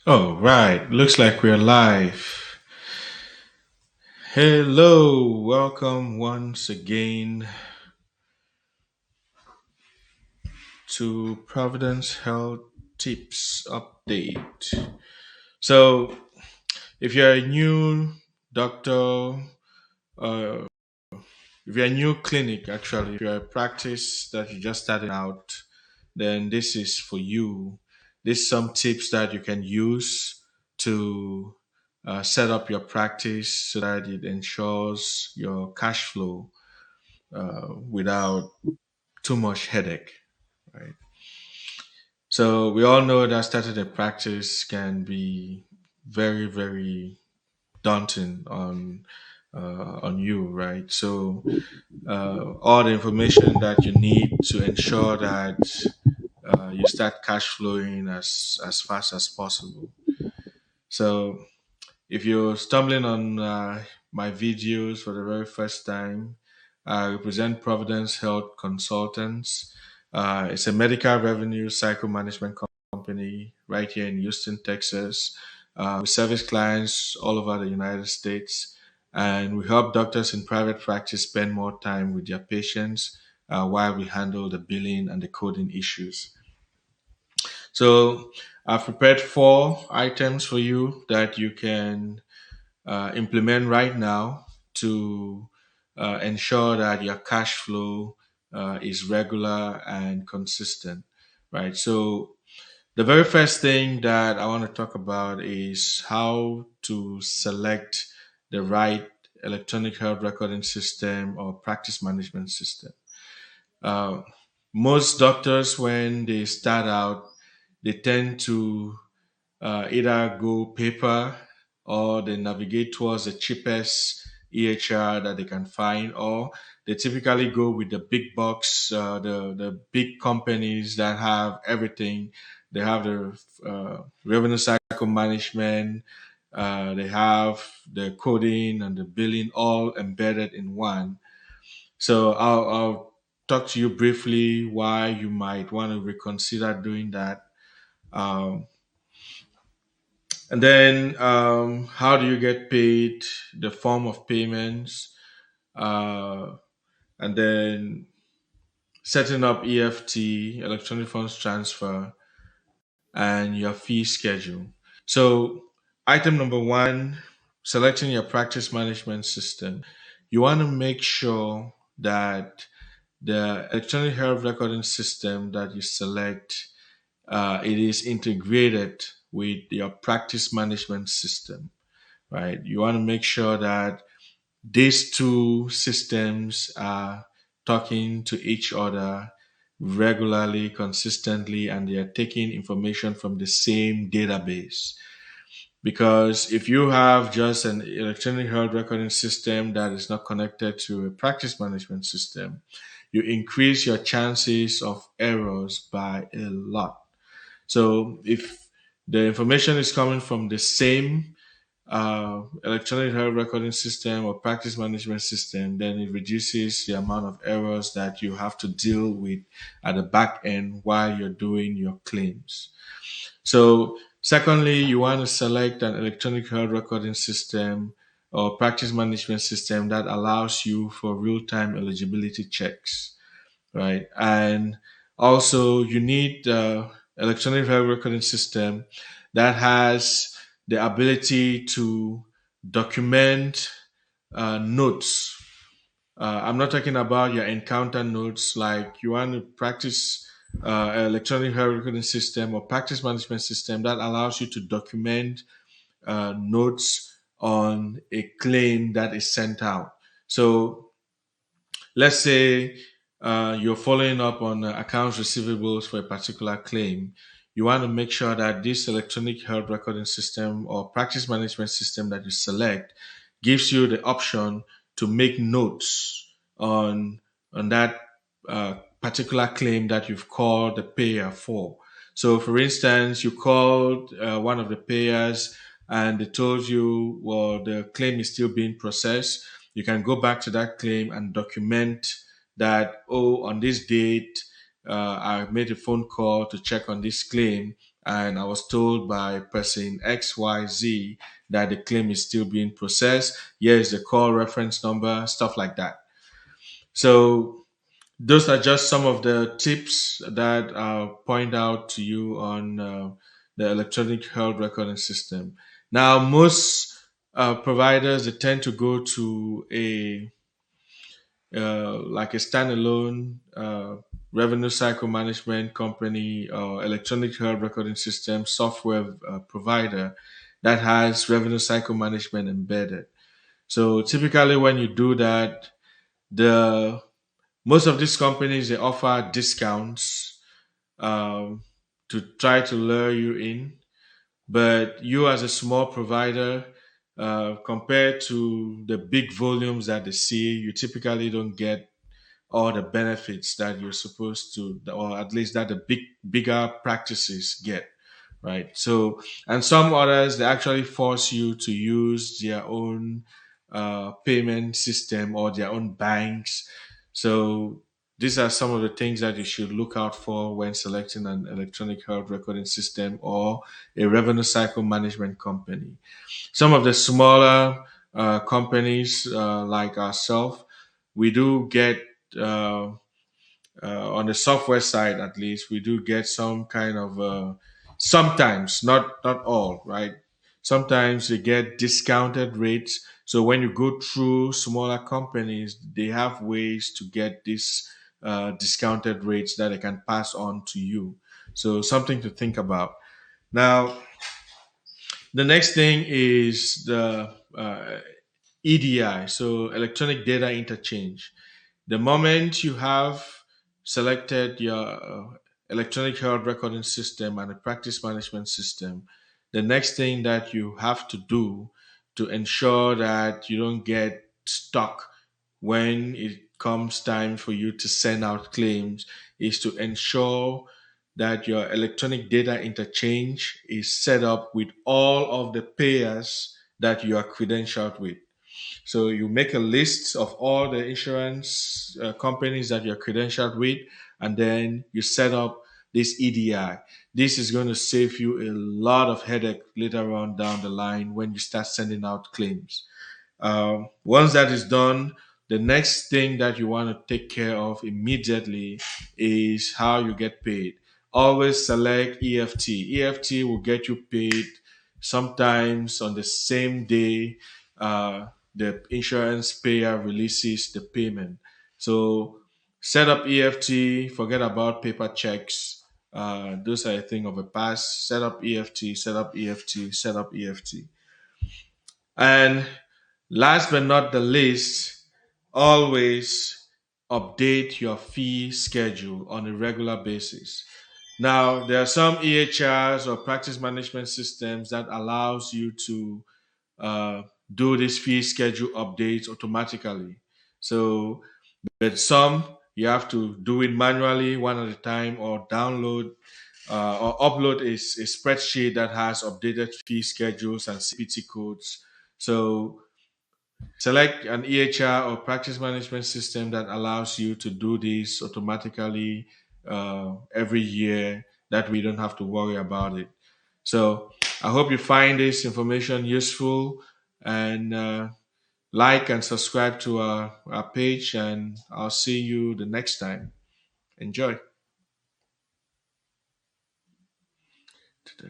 Oh, right. Looks like we're live. Hello. Welcome once again to Providence Health Tips Update. So, if you're a new doctor, uh, if you're a new clinic, actually, if you're a practice that you just started out, then this is for you. These some tips that you can use to set up your practice so that it ensures your cash flow without too much headache, right? So we all know that starting a practice can be very, very daunting on you, right? So all the information that you need to ensure that you start cash flowing as fast as possible. So if you're stumbling on my videos for the very first time, I represent Providence Health Consultants. It's a medical revenue cycle management company right here in Houston, Texas. We service clients all over the United States, and we help doctors in private practice spend more time with their patients while we handle the billing and the coding issues. So I've prepared four items for you that you can implement right now to ensure that your cash flow is regular and consistent, right? So the very first thing that I want to talk about is how to select the right electronic health recording system or practice management system. Uh, Most doctors, when they start out, they tend to either go paper or they navigate towards the cheapest EHR that they can find, or they typically go with the big box, the big companies that have everything. They have the revenue cycle management, they have the coding and the billing all embedded in one. So I'll talk to you briefly why you might want to reconsider doing that. Um, and then, how do you get paid? The form of payments, uh, and then setting up EFT, electronic funds transfer, and your fee schedule. So, item number one, selecting your practice management system. You want to make sure that the electronic health recording system that you select it is integrated with your practice management system, right? You want to make sure that these two systems are talking to each other regularly, consistently, and they are taking information from the same database. Because if you have just an electronic health recording system that is not connected to a practice management system, you increase your chances of errors by a lot. So if the information is coming from the same electronic health recording system or practice management system, then it reduces the amount of errors that you have to deal with at the back end while you're doing your claims. So, secondly, you want to select an electronic health recording system or practice management system that allows you for real time eligibility checks, right? And also, you need electronic health recording system that has the ability to document notes. I'm not talking about your encounter notes, like you want to practice electronic health recording system or practice management system that allows you to document notes on a claim that is sent out. So let's say you're following up on accounts receivables for a particular claim. You want to make sure that this electronic health recording system or practice management system that you select gives you the option to make notes on that particular claim that you've called the payer for. So, for instance, you called one of the payers and they told you, well, the claim is still being processed. You can go back to that claim and document that, oh, on this date, I made a phone call to check on this claim, and I was told by person XYZ that the claim is still being processed. Here is the call reference number, stuff like that. So those are just some of the tips that I'll point out to you on the electronic health recording system. Now, most providers, they tend to go to a like a standalone revenue cycle management company or electronic health recording system software provider that has revenue cycle management embedded. So typically, when you do that, the most of these companies, they offer discounts um, to try to lure you in. But you, as a small provider, compared to the big volumes that they see, you typically don't get all the benefits that you're supposed to, or at least that the bigger practices get, right? So, and some others, they actually force you to use their own payment system or their own banks. So these are some of the things that you should look out for when selecting an electronic health recording system or a revenue cycle management company. Some of the smaller companies like ourselves, we do get uh, on the software side, at least, we do get some kind of sometimes, not all, right? Sometimes you get discounted rates. So when you go through smaller companies, they have ways to get these discounted rates that they can pass on to you. So something to think about. Now, the next thing is the EDI, so electronic data interchange. The moment you have selected your electronic health recording system and a practice management system, the next thing that you have to do to ensure that you don't get stuck when it comes time for you to send out claims is to ensure that your electronic data interchange is set up with all of the payers that you are credentialed with. So you make a list of all the insurance companies that you're credentialed with, and then you set up this EDI. This is going to save you a lot of headache later on down the line when you start sending out claims. Once that is done, the next thing that you want to take care of immediately is how you get paid. Always select EFT. EFT will get you paid sometimes on the same day the insurance payer releases the payment. So set up EFT, forget about paper checks. Those are a thing of the past. Set up EFT, set up EFT, set up EFT. And last but not the least, always update your fee schedule on a regular basis. Now, there are some EHRs or practice management systems that allows you to uh, do this fee schedule updates automatically. So, but some you have to do it manually one at a time or download or upload a spreadsheet that has updated fee schedules and CPT codes. So select an EHR or practice management system that allows you to do this automatically every year. That we don't have to worry about it. So I hope you find this information useful and like and subscribe to our page, and I'll see you the next time. Enjoy.